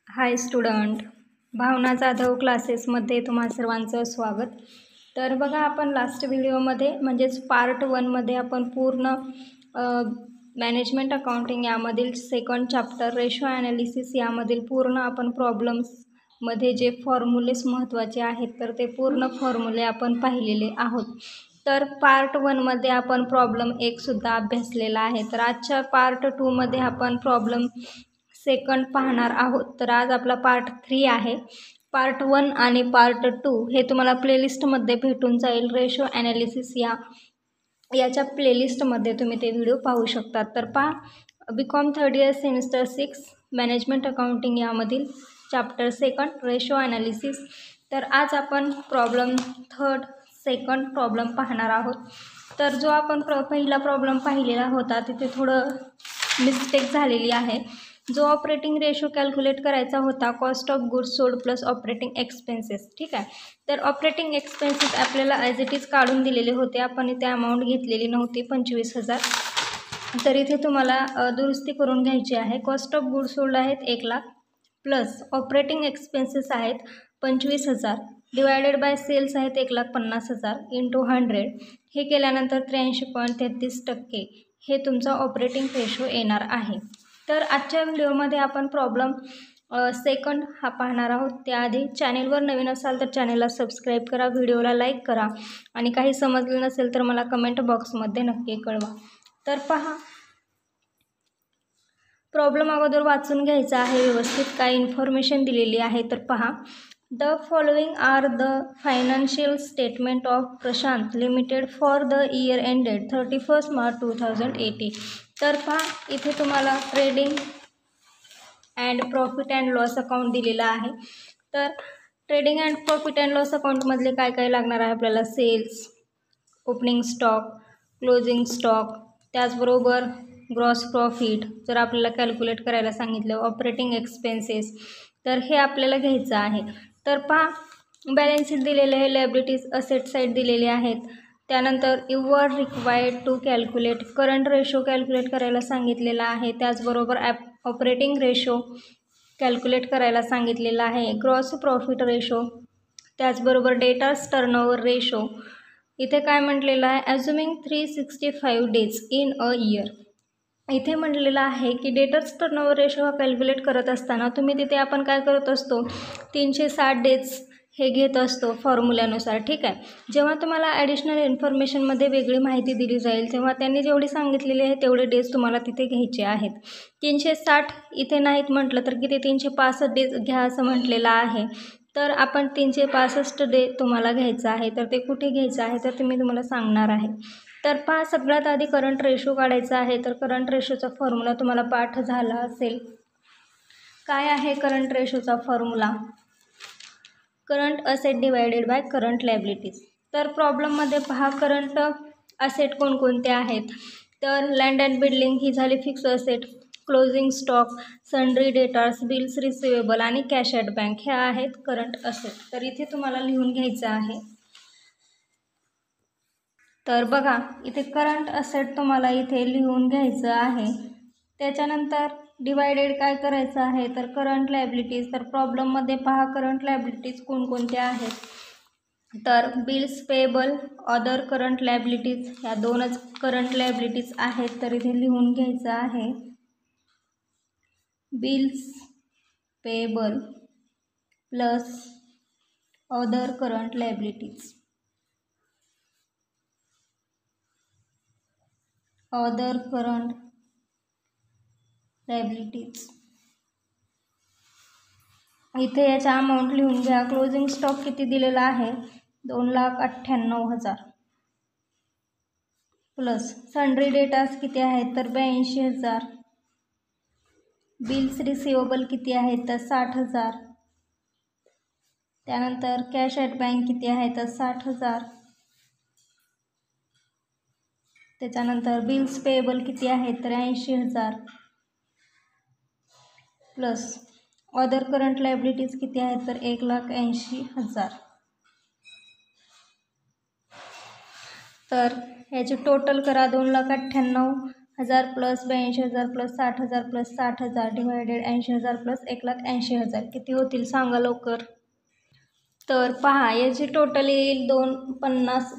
हाय student, भावना जाधव क्लासेसमध्ये तुम्हा सर्वांचं स्वागत. तर बघा, आपण लास्ट व्हिडिओमध्ये म्हणजेच पार्ट 1मध्ये आपण पूर्ण मॅनेजमेंट अकाउंटिंग यामधील सेकंड चॅप्टर रेशो ॲनालिसिस यामधील पूर्ण आपण प्रॉब्लेम्समध्ये जे फॉर्म्युलेस महत्त्वाचे आहेत तर ते पूर्ण फॉर्म्युले आपण पाहिलेले आहोत. तर पार्ट 1मध्ये आपण प्रॉब्लेम 1 सुद्धा अभ्यासलेला आहे. तर आजच्या पार्ट 2मध्ये आपण प्रॉब्लेम सेकंड पाहणार आहोत. तर आज आपला पार्ट 3 आहे. पार्ट 1 आणि पार्ट 2 हे तुम्हाला प्लेलिस्टमध्ये भेटून जाईल. रेशो ॲनालिसिस याच्या प्लेलिस्टमध्ये तुम्ही ते व्हिडिओ पाहू शकतात. तर पहा, BCom third year semester 6 management accounting यामधील चॅप्टर सेकंड रेशो ॲनालिसिस. तर आज आपण प्रॉब्लेम सेकंड प्रॉब्लेम पाहणार आहोत. तर जो आपण पहिला प्रॉब्लेम पाहिलेला होता तिथे थोडं मिस्टेक झालेली आहे. जो ऑपरेटिंग रेशो कॅल्क्युलेट करायचा होता cost of goods sold plus operating expenses, ठीक आहे. तर ऑपरेटिंग एक्सपेन्सेस आपल्याला ॲज इट इज काढून दिलेले होते. आपण इथे अमाऊंट घेतलेली नव्हती 25,000. तर इथे तुम्हाला दुरुस्ती करून घ्यायची आहे. कॉस्ट ऑफ गुड्स सोल्ड आहेत 1,00,000 प्लस ऑपरेटिंग एक्सपेन्सेस आहेत 25,000 डिवायडेड बाय सेल्स आहेत 1,50,000 इंटू 100. हे केल्यानंतर 83.33% हे तुमचा ऑपरेटिंग रेशो येणार आहे. तर आजच्या व्हिडिओमध्ये आपण प्रॉब्लेम सेकंड हा पाहणार आहोत. त्याआधी चॅनेलवर नवीन असाल तर चॅनेलला सबस्क्राईब करा, व्हिडिओला लाईक करा आणि काही समजलं नसेल तर मला कमेंट बॉक्समध्ये नक्की कळवा. तर पहा, प्रॉब्लेम अगोदर वाचून घ्यायचा आहे व्यवस्थित. काय इन्फॉर्मेशन दिलेली आहे तर पहा. The following are the financial statement of Prashant limited for the year ended 31 March 2018. तर पहा, इथे तुम्हाला trading and profit and loss account दिलेला आहे. तर trading and profit and loss अकाउंटमधले काय काय लागणार आहे आपल्याला? Sales, opening stock, closing stock, त्याचबरोबर ग्रॉस प्रॉफिट जर आपल्याला कॅल्क्युलेट करायला सांगितलं, ऑपरेटिंग एक्सपेन्सेस, तर हे आपल्याला घ्यायचं आहे. तर पहा, बॅलन्स शीट दिलेले आहे, लायबिलिटीज असेट साईड दिलेले आहेत. त्यानंतर you are required to calculate current ratio calculate करायला सांगितलेला आहे. त्याचबरोबर ऑपरेटिंग रेशो कॅल्क्युलेट करायला सांगितलेला आहे, ग्रॉस प्रॉफिट रेशो, त्याचबरोबर डेटर्स टर्नओव्हर रेशो. इथे काय म्हटलेलं आहे? ॲज्युमिंग 365 डेज इन अ इयर. इथे म्हटलेलं आहे की डेटर्स टर्नओव्हर रेशो हा कॅल्क्युलेट करत असताना तुम्ही तिथे आपण काय करत असतो? 360 डेज हे घेत असतो फॉर्म्युल्यानुसार, ठीक आहे. जेव्हा तुम्हाला ॲडिशनल इन्फॉर्मेशनमध्ये वेगळी माहिती दिली जाईल तेव्हा त्यांनी जेवढी सांगितलेली आहे तेवढे डेज तुम्हाला तिथे घ्यायचे आहेत. 360 इथे नाहीत म्हटलं तर किती? 365 डेज घ्या असं म्हटलेलं आहे. तर आपण 365 डे तुम्हाला घ्यायचं आहे. तर ते कुठे घ्यायचं आहे तर ते मी तुम्हाला सांगणार आहे. तर पहा, सगळ्यात आधी करंट रेशो काढायचा आहे. तर करंट रेशोचा फॉर्म्युला तुम्हाला पाठ झाला असेल. काय आहे करंट रेशोचा formula? Current asset divided by current liabilities. तर प्रॉब्लेममध्ये पहा, करंट असेट कोणकोणते आहेत? तर लँड अँड बिल्डिंग ही झाली fix asset, closing stock, sundry debtors, bills receivable आणि कॅश ॲट बँक ह्या आहेत करंट असेट. तर इथे तुम्हाला लिहून घ्यायचं आहे. तर बघा, इथे करंट असेट तुम्हाला इथे लिहून घ्यायचं आहे. त्याच्यानंतर डिवायडेड काय करायचं आहे तर करंट लायबिलिटीज. तर प्रॉब्लेममध्ये पहा, करंट लायबिलिटीज कोणकोणत्या आहेत? तर bills payable, other current liabilities, ह्या दोनच करंट लायबिलिटीज आहेत. तर इथे लिहून घ्यायचं आहे bills payable plus other current liabilities. Other current liabilities. इथे याचा अमाऊंट लिहून घ्या. क्लोजिंग स्टॉक किती दिलेला आहे? 2,98,000 प्लस सन्ड्री डेटास किती आहेत तर 82,000. बिल्स रिसिवेबल किती आहेत तर 60,000. त्यानंतर कॅश ॲट बँक किती आहे तर 60,000. त्याच्यानंतर बिल्स पेएबल किती आहेत तर 80,000 प्लस अदर करंट लायबिलिटीज किती आहेत तर 1,80,000. तर याची टोटल करा. 2,98,000 1000 plus 82,000 plus 60,000 plus 60,000 divided 80,000 plus 1,80,000 किती होतील सांगा लवकर. तर पहा, याची टोटल येईल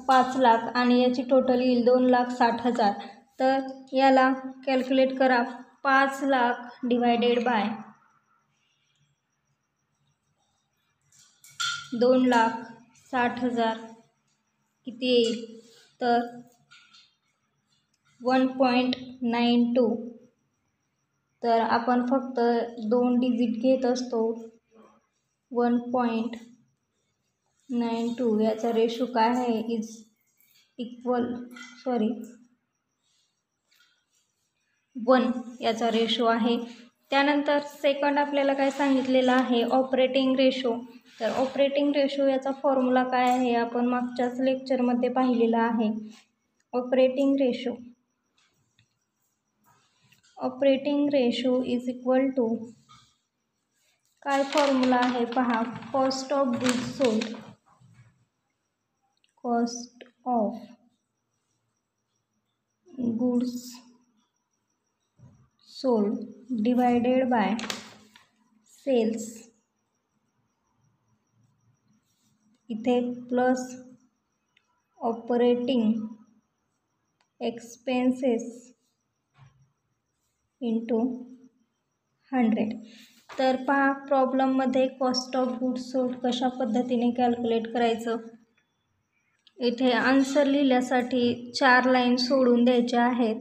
5 लाख आणि याची टोटल येईल 2,60,000. तर याला कॅल्क्युलेट करा. 5 लाख डिवायडेड बाय 2,60,000 किती येईल तर 1.92. तर आपण फक्त 2 डिजिट घेत असतो. 1.92 याचा रेशो काय आहे इज इक्वल 1 याचा रेशो आहे. त्यानंतर सेकंड आपल्याला काय सांगितलेलं आहे ऑपरेटिंग रेशो. तर ऑपरेटिंग रेशो याचा फॉर्म्युला काय आहे आपण मागच्याच लेक्चरमध्ये पाहिलेला आहे. Operating ratio is equal to काय फॉर्म्युला आहे पहा, cost of goods sold divided by sales, इथे प्लस ऑपरेटिंग एक्सपेन्सेस इंटू 100. तर पहा प्रॉब्लेममध्ये कॉस्ट ऑफ गुड्स सोल्ड कशा पद्धतीने कॅल्क्युलेट करायचं. इथे आन्सर लिहिण्यासाठी 4 लाईन सोडून द्यायच्या आहेत.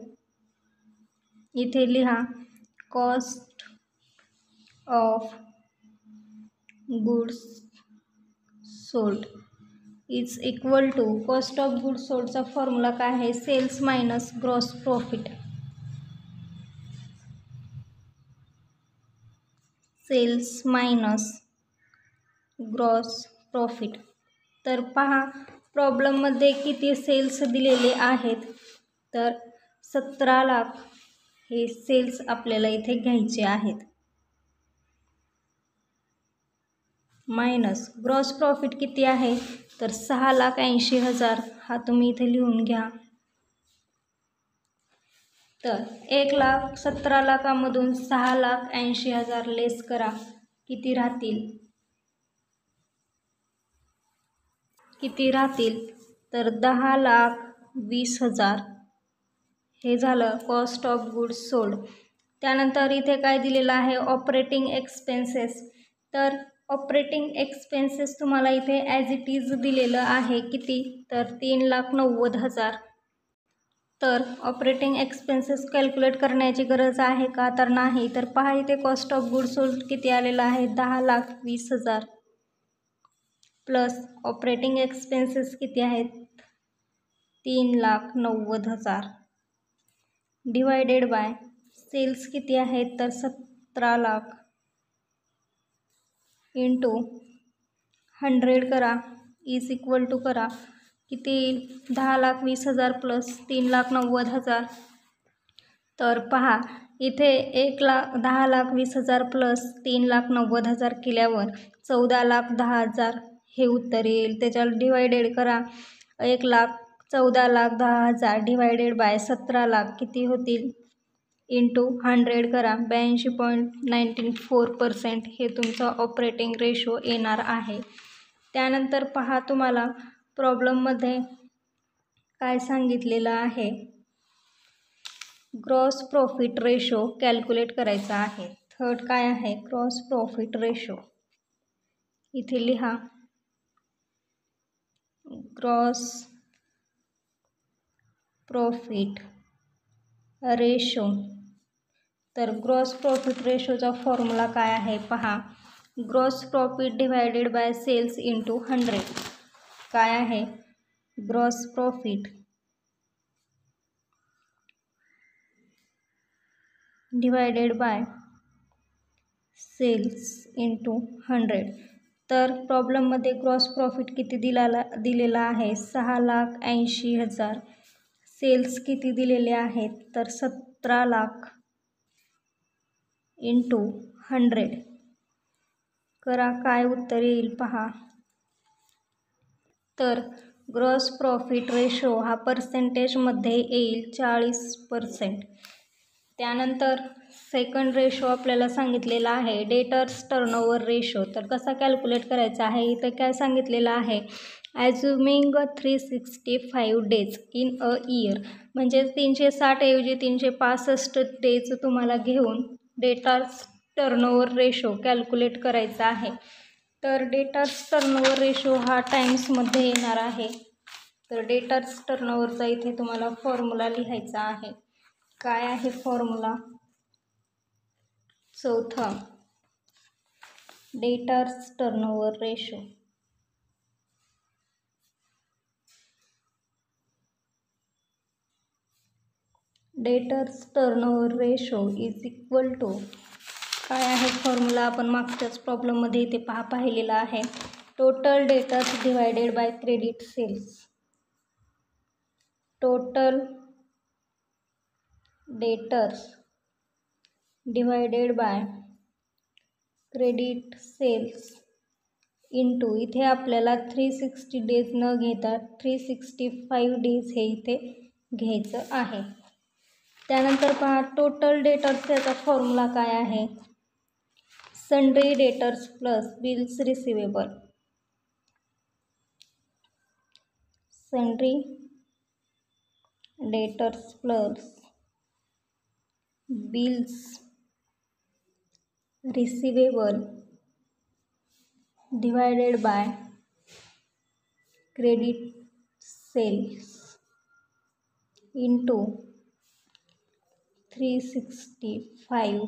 इथे लिहा cost of goods sold is equal to cost of goods सोल्डचा फॉर्म्युला काय आहे sales minus gross profit. Sales minus gross profit. तर पहा प्रॉब्लेममध्ये किती सेल्स दिलेले आहेत तर 17 लाख हे सेल्स आपल्याला इथे घ्यायचे आहेत. मायनस ग्रॉस प्रॉफिट किती आहे तर 6,80,000 हा तुम्ही इथे लिहून घ्या. तर 1,17 लाखामधून 6,80,000 लेस करा किती राहतील तर 10,20,000 हे झालं कॉस्ट ऑफ गुड्स सोल्ड. त्यानंतर इथे काय दिलेलं आहे ऑपरेटिंग एक्सपेन्सेस. तर ऑपरेटिंग एक्सपेन्सेस तुम्हाला इथे ॲज इट इज दिलेलं आहे किती तर 3,90,000. तर ऑपरेटिंग एक्सपेन्सेस कॅल्क्युलेट करण्याची गरज आहे का तर नाही. तर पहा इथे कॉस्ट ऑफ गुड्स सोल्ड किती आलेला आहे 10,20,000 प्लस ऑपरेटिंग एक्सपेन्सेस किती आहेत 3,90,000 डिवायडेड बाय सेल्स किती आहेत तर 17 लाख इंटू 100 करा इज इक्वल टू करा किती येईल 10,20,000 प्लस 3,90,000. तर पहा इथे 10,20,000 प्लस 3,90,000 केल्यावर 14,10,000 हे उत्तर येईल. त्याच्यावर डिवायडेड करा 14,10,000 डिवायडेड बाय 17 लाख किती होतील इंटू 100 करा 82.94% हे तुमचं ऑपरेटिंग रेशो येणार आहे. त्यानंतर पहा तुम्हाला प्रॉब्लेममध्ये काय सांगितलेलं आहे ग्रॉस प्रॉफिट रेशो कॅल्क्युलेट करायचा आहे. थर्ड काय आहे ग्रॉस प्रॉफिट रेशो. इथे लिहा ग्रॉस प्रॉफिट रेशो. तर ग्रॉस प्रॉफिट रेशोचा फॉर्म्युला काय आहे पहा gross profit divided by cells into 100. काय आहे gross profit divided by cells into 100. तर प्रॉब्लेममध्ये ग्रॉस प्रॉफिट किती दिलेला आहे 6,80,000. सेल्स किती दिलेले आहेत तर 17 लाख इंटू 100 करा काय उत्तर येईल पहा. तर ग्रॉस प्रॉफिट रेशो हा पर्सेंटेजमध्ये येईल 40%. त्यानंतर सेकंड रेशो आपल्याला सांगितलेला आहे डेटर्स टर्नओव्हर रेशो. तर कसा कॅल्क्युलेट करायचा आहे, इथं काय सांगितलेलं आहे, ॲज्युमिंग 365 डेज इन अ इयर, म्हणजे 360 ऐवजी 365 डेज तुम्हाला घेऊन डेटर्स टर्नओव्हर रेशो कॅल्क्युलेट करायचा आहे. तर डेटर्स टर्नओव्हर रेशो हा टाईम्समध्ये येणार आहे. तर डेटर्स टर्नओव्हरचा इथे तुम्हाला फॉर्म्युला लिहायचा आहे. काय आहे फॉर्म्युला? चौथा, debtors turnover ratio. Debtors turnover ratio is equal to, काय आहे फॉर्म्युला? आपण मागच्याच प्रॉब्लेममध्ये इथे पाहिलेला आहे, total debtors divided by credit sales. Total debtors divided by credit sales into, इथे आपल्याला 360 डेज न घेता 365 डेज हे इथे घ्यायचं आहे. त्यानंतर पहा टोटल डेटर्स, याचा फॉर्म्युला काय आहे, sundry debtors plus bills receivable. Sundry debtors plus bills receivable divided by credit sales into 365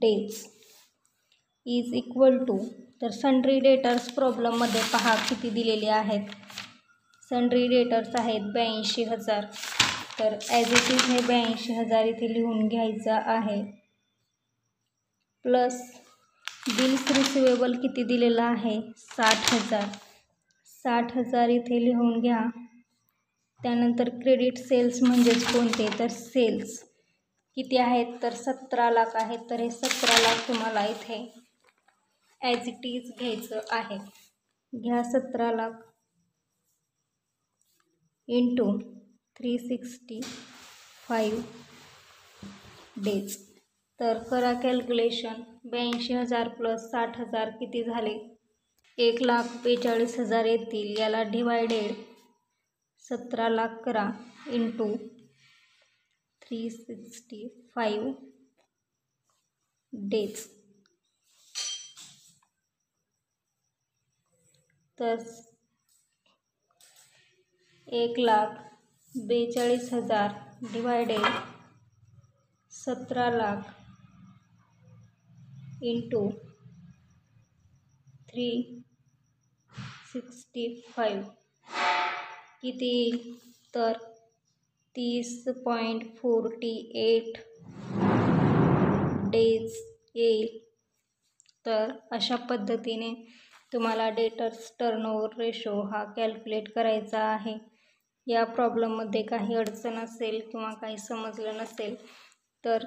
days is equal to, तर सन्ड्री डेटर्स प्रॉब्लेममध्ये पहा किती दिलेले आहेत. सन्ड्री डेटर्स आहेत 82,000. तर ॲज इट इज हे 82,000 इथे लिहून घ्यायचं आहे. प्लस बिल्स रिसिवेबल किती दिलेला आहे, 60,000. 60,000 इथे लिहून घ्या. त्यानंतर क्रेडिट सेल्स म्हणजेच कोणते, तर सेल्स किती आहेत, तर 17 लाख आहेत. तर हे 17 लाख तुम्हाला इथे ॲज इट इज घ्यायचं आहे. घ्या 17 लाख इंटू 365 डेज. तर करा कॅल्क्युलेशन, 82,000 प्लस 60,000 किती झाले, 1,42,000 येतील. याला डिवायडेड 17 लाख करा इंटू 365 डेज. तर 1,42,000 डिवायडेड 17 लाख इंटू 365 किती येईल, तर 30.48 डेज येईल. तर अशा पद्धतीने तुम्हाला डेटर्स टर्नओव्हर रेशो हा कॅल्क्युलेट करायचा आहे. या प्रॉब्लेममध्ये काही अडचण असेल किंवा काही समजलं नसेल तर